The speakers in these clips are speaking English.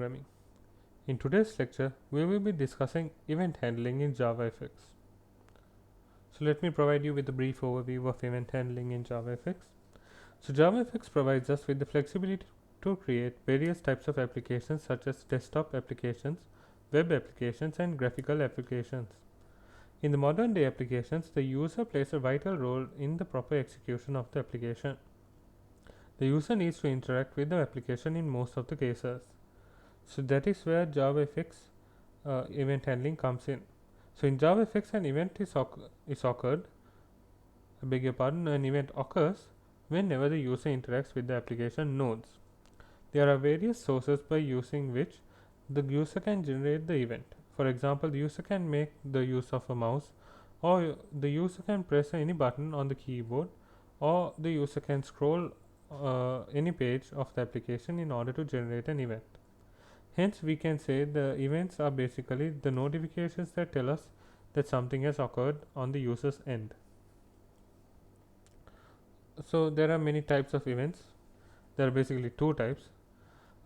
Programming. In today's lecture, we will be discussing event handling in JavaFX. So let me provide you with a brief overview of event handling in JavaFX. So JavaFX provides us with the flexibility to create various types of applications such as desktop applications, web applications, and graphical applications. In the modern day applications, the user plays a vital role in the proper execution of the application. The user needs to interact with the application in most of the cases. So that is where JavaFX event handling comes in. So in JavaFX, an event is occurred. I beg your pardon. An event occurs whenever the user interacts with the application nodes. There are various sources by using which the user can generate the event. For example, the user can make the use of a mouse, or the user can press any button on the keyboard, or the user can scroll any page of the application in order to generate an event. Hence, we can say the events are basically the notifications that tell us that something has occurred on the user's end. So, there are many types of events. There are basically two types,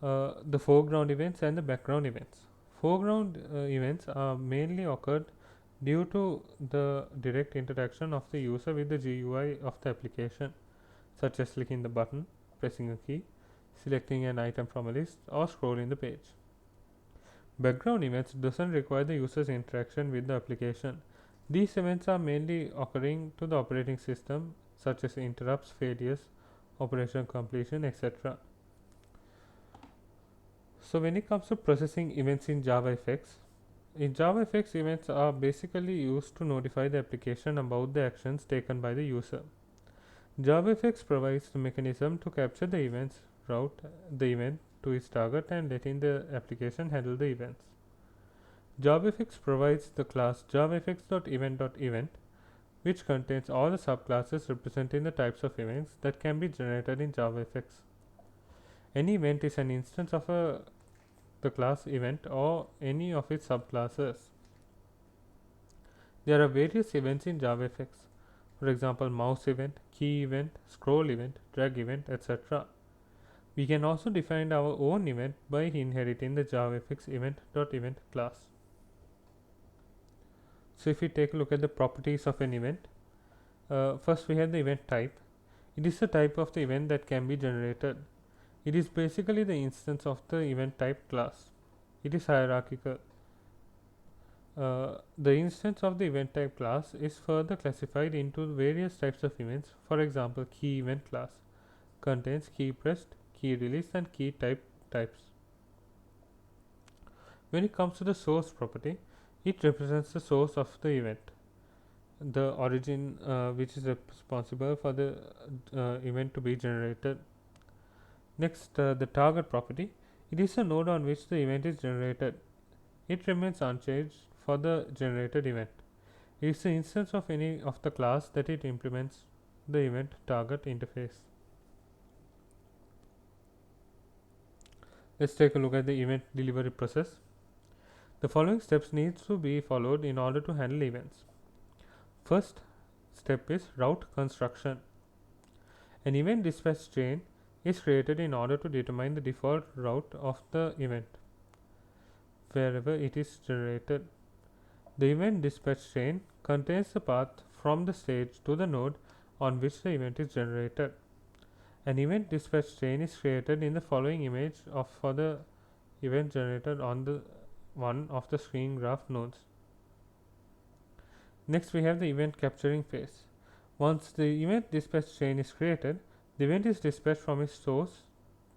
the foreground events and the background events. Foreground events are mainly occurred due to the direct interaction of the user with the GUI of the application, such as clicking the button, pressing a key, selecting an item from a list, or scrolling the page. Background events doesn't require the user's interaction with the application. These events are mainly occurring to the operating system, such as interrupts, failures, operation completion, etc. So when it comes to processing events in JavaFX, events are basically used to notify the application about the actions taken by the user. JavaFX provides the mechanism to capture the events, route the event to its target, and letting the application handle the events. JavaFX provides the class javafx.event.event, which contains all the subclasses representing the types of events that can be generated in JavaFX. Any event is an instance of the class event or any of its subclasses. There are various events in JavaFX. For example, mouse event, key event, scroll event, drag event, etc. We can also define our own event by inheriting the JavaFX event.event class. So if we take a look at the properties of an event, first we have the event type. It is the type of the event that can be generated. It is basically the instance of the event type class. It is hierarchical. The instance of the event type class is further classified into various types of events. For example, key event class contains key pressed, key released, and key types. When it comes to the source property, it represents the source of the event, the origin which is responsible for the event to be generated. Next, the target property. It is a node on which the event is generated. It remains unchanged for the generated event. It is the instance of any of the class that it implements the event target interface. Let's take a look at the event delivery process. The following steps need to be followed in order to handle events. First step is route construction. An event dispatch chain is created in order to determine the default route of the event wherever it is generated. The event dispatch chain contains the path from the stage to the node on which the event is generated. An event dispatch chain is created in the following image for the event generated on the one of the screen graph nodes. Next, we have the event capturing phase. Once the event dispatch chain is created, the event is dispatched from its source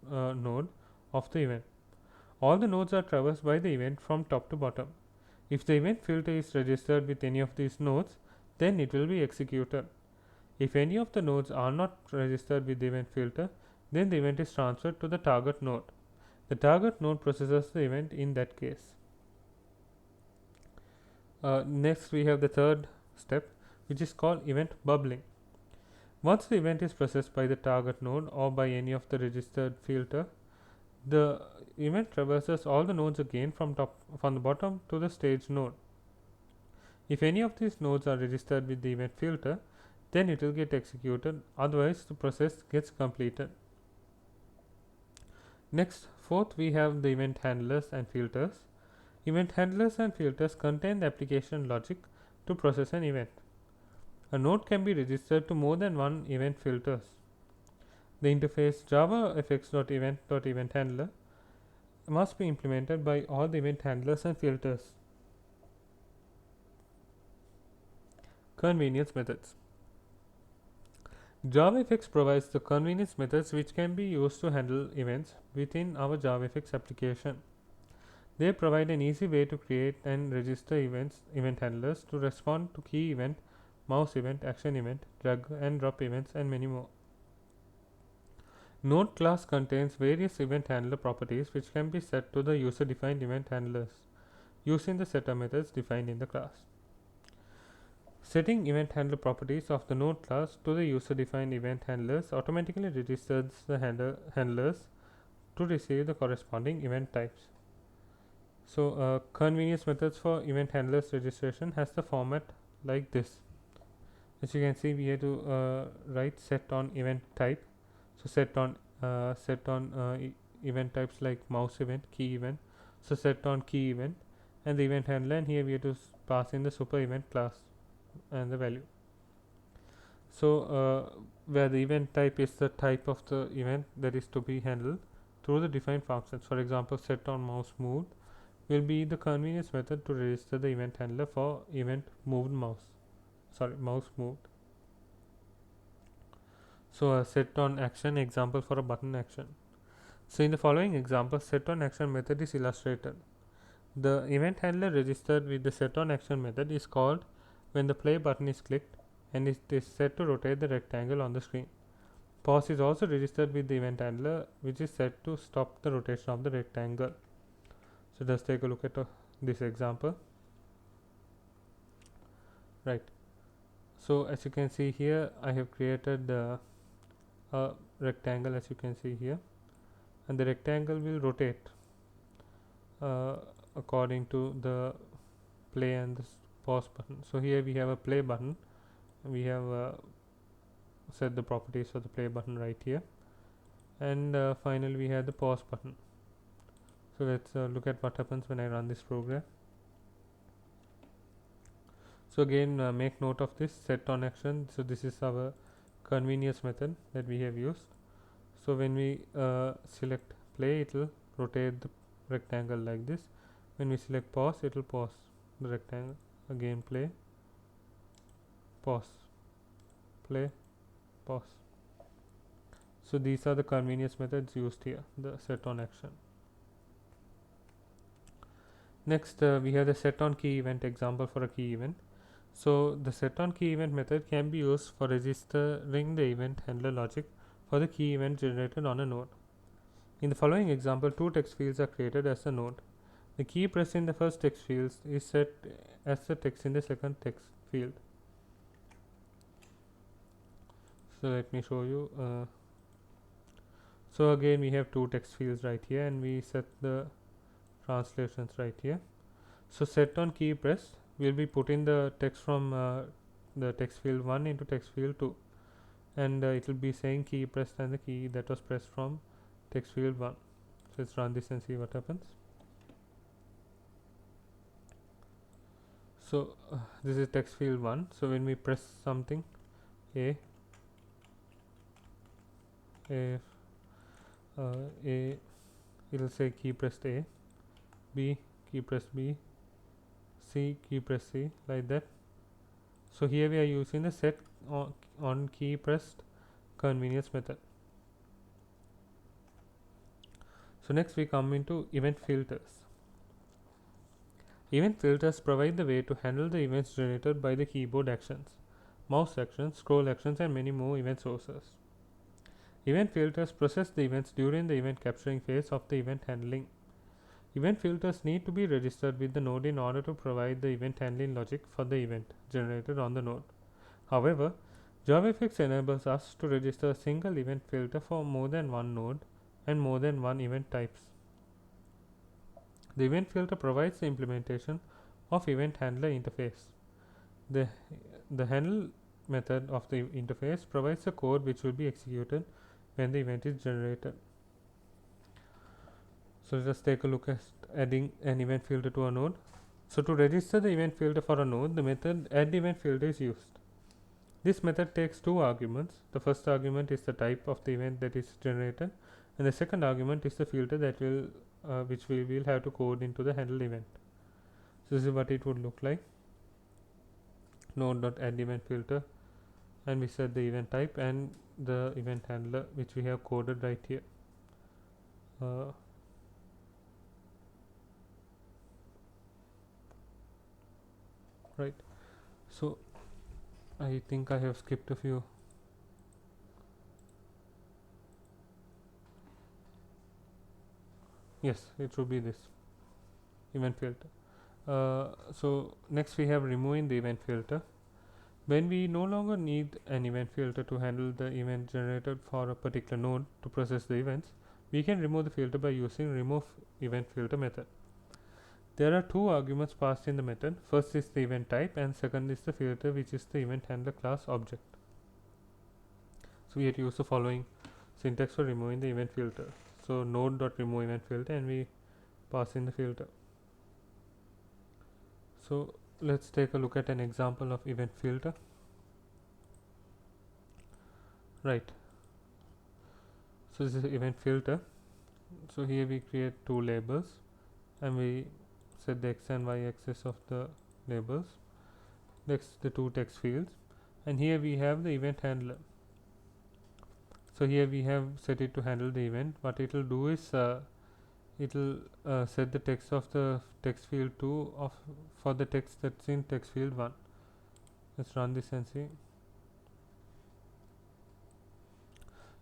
node of the event. All the nodes are traversed by the event from top to bottom. If the event filter is registered with any of these nodes, then it will be executed. If any of the nodes are not registered with the event filter, then the event is transferred to the target node. The target node processes the event in that case. Next, we have the third step, which is called event bubbling. Once the event is processed by the target node or by any of the registered filter, the event traverses all the nodes again from the bottom to the stage node. If any of these nodes are registered with the event filter, then it will get executed, otherwise the process gets completed. Next, fourth, we have the event handlers and filters. Event handlers and filters contain the application logic to process an event. A node can be registered to more than one event filters. The interface JavaFX.event.event handler must be implemented by all the event handlers and filters. Convenience methods. JavaFX provides the convenience methods which can be used to handle events within our JavaFX application. They provide an easy way to create and register event handlers to respond to key event, mouse event, action event, drag and drop events, and many more. Node class contains various event handler properties which can be set to the user-defined event handlers using the setter methods defined in the class. Setting event handler properties of the node class to the user-defined event handlers automatically registers the handlers to receive the corresponding event types. So, convenience methods for event handlers registration has the format like this. As you can see, we have to write set on event type. So set on event types like mouse event, key event. So set on key event and the event handler, and here we have to pass in the super event class and the value. So where the event type is the type of the event that is to be handled through the defined functions. For example, set on mouse moved will be the convenience method to register the event handler for event moved mouse. Mouse moved. So a set on action example for a button action. So in the following example, set on action method is illustrated. The event handler registered with the set on action method is called when the play button is clicked and it is set to rotate the rectangle on the screen. Pause is also registered with the event handler, which is set to stop the rotation of the rectangle. So let's take a look at this example. Right. So as you can see here, I have created a rectangle, as you can see here, and the rectangle will rotate according to the play and the pause button. So here we have a play button. We have set the properties for the play button right here, and finally we have the pause button. So let's look at what happens when I run this program. So again, make note of this set on action. So this is our convenience method that we have used. So when we select play, it will rotate the rectangle like this. When we select pause, it will pause the rectangle. Again play, pause, play, pause. So these are the convenience methods used here, the set on action. Next, we have the set on key event example for a key event. So the set on key event method can be used for registering the event handler logic for the key event generated on a node. In the following example, two text fields are created as a node. The key pressed in the first text field is set as the text in the second text field. So let me show you. So again, we have two text fields right here, and we set the translations right here. So set on key pressed will be putting the text from the text field 1 into text field 2, and it will be saying key pressed and the key that was pressed from text field 1. So let's run this and see what happens. So this is text field 1. So when we press something, A, it will say key pressed A, B, key pressed B, C, key pressed C, like that. So here we are using the set on key pressed convenience method. So next we come into event filters. Event filters provide the way to handle the events generated by the keyboard actions, mouse actions, scroll actions, and many more event sources. Event filters process the events during the event capturing phase of the event handling. Event filters need to be registered with the node in order to provide the event handling logic for the event generated on the node. However, JavaFX enables us to register a single event filter for more than one node and more than one event types. The event filter provides the implementation of event handler interface. The handle method of the interface provides the code which will be executed when the event is generated. So let us take a look at adding an event filter to a node. So to register the event filter for a node, the method add event filter is used. This method takes two arguments. The first argument is the type of the event that is generated, and the second argument is the filter that will which we will have to code into the handle event. So this is what it would look like. Node.add event filter, and we set the event type and the event handler which we have coded right here. Right. So I think I have skipped a few. Yes, it should be this event filter. So next we have removing the event filter. When we no longer need an event filter to handle the event generated for a particular node to process the events, we can remove the filter by using remove event filter method. There are two arguments passed in the method. First is the event type and second is the filter, which is the event handler class object. So we have to use the following syntax for removing the event filter. So node.remove event filter, and we pass in the filter. So let's take a look at an example of event filter. Right. So this is event filter. So here we create two labels and we set the x and y axis of the labels. Next the two text fields, and here we have the event handler. So here we have set it to handle the event. What it will do is it will set the text of the text field 2 of for the text that's in text field 1. Let's run this and see.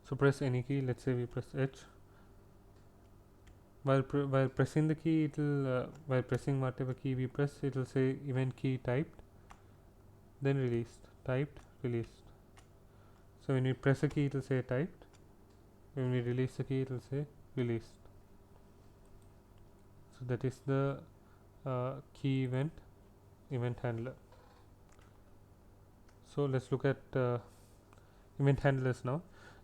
So press any key. Let's say we press H. While pressing the key, it will while pressing whatever key we press, it will say event key typed, then released, typed, released. So when we press a key, it will say typed. When we release the key, it will say released. So that is the key event handler. So let's look at event handlers now.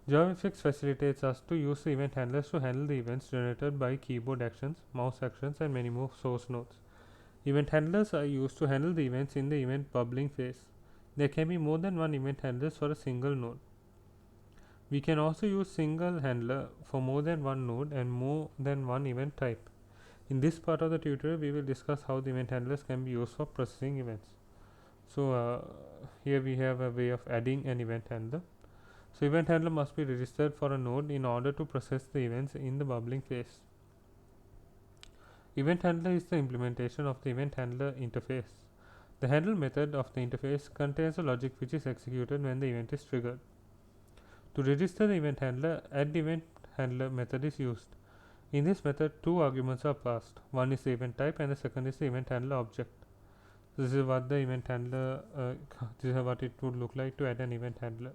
JavaFX facilitates us to use the event handlers to handle the events generated by keyboard actions, mouse actions, and many more source nodes. Event handlers are used to handle the events in the event bubbling phase. There can be more than one event handlers for a single node. We can also use single handler for more than one node and more than one event type. In this part of the tutorial, we will discuss how the event handlers can be used for processing events. So here we have a way of adding an event handler. So event handler must be registered for a node in order to process the events in the bubbling phase. Event handler is the implementation of the event handler interface. The handle method of the interface contains a logic which is executed when the event is triggered. To register the event handler, add event handler method is used. In this method, two arguments are passed. One is the event type and the second is the event handler object. So this is what the event handler, this is what it would look like to add an event handler.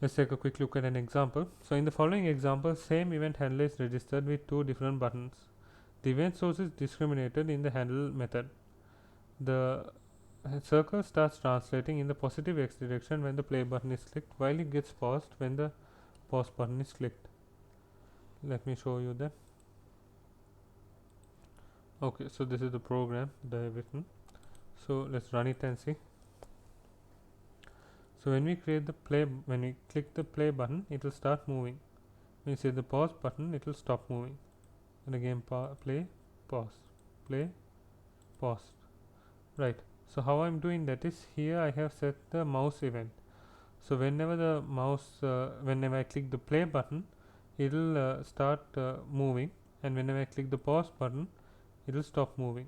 Let's take a quick look at an example. So in the following example, same event handler is registered with two different buttons. The event source is discriminated in the handle method. The circle starts translating in the positive x direction when the play button is clicked, while it gets paused when the pause button is clicked. Let me show you that. Okay, so this is the program that I have written. So let's run it and see. So when we click the play button, it will start moving. When you say the pause button, it will stop moving. And again play, pause, play, pause. Right. So how I'm doing that is, here I have set the mouse event. So whenever the mouse, whenever I click the play button, it will start moving, and whenever I click the pause button, it will stop moving.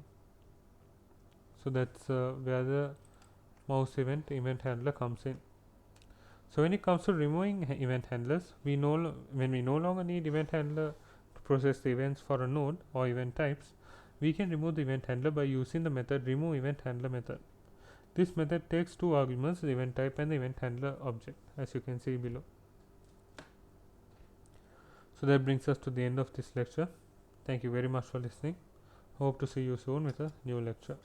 So that's where the mouse event handler comes in. So when it comes to removing event handlers, when we no longer need event handler to process the events for a node or event types, we can remove the event handler by using the method remove event handler method. This method takes two arguments, the event type and the event handler object, as you can see below. So that brings us to the end of this lecture. Thank you very much for listening. Hope to see you soon with a new lecture.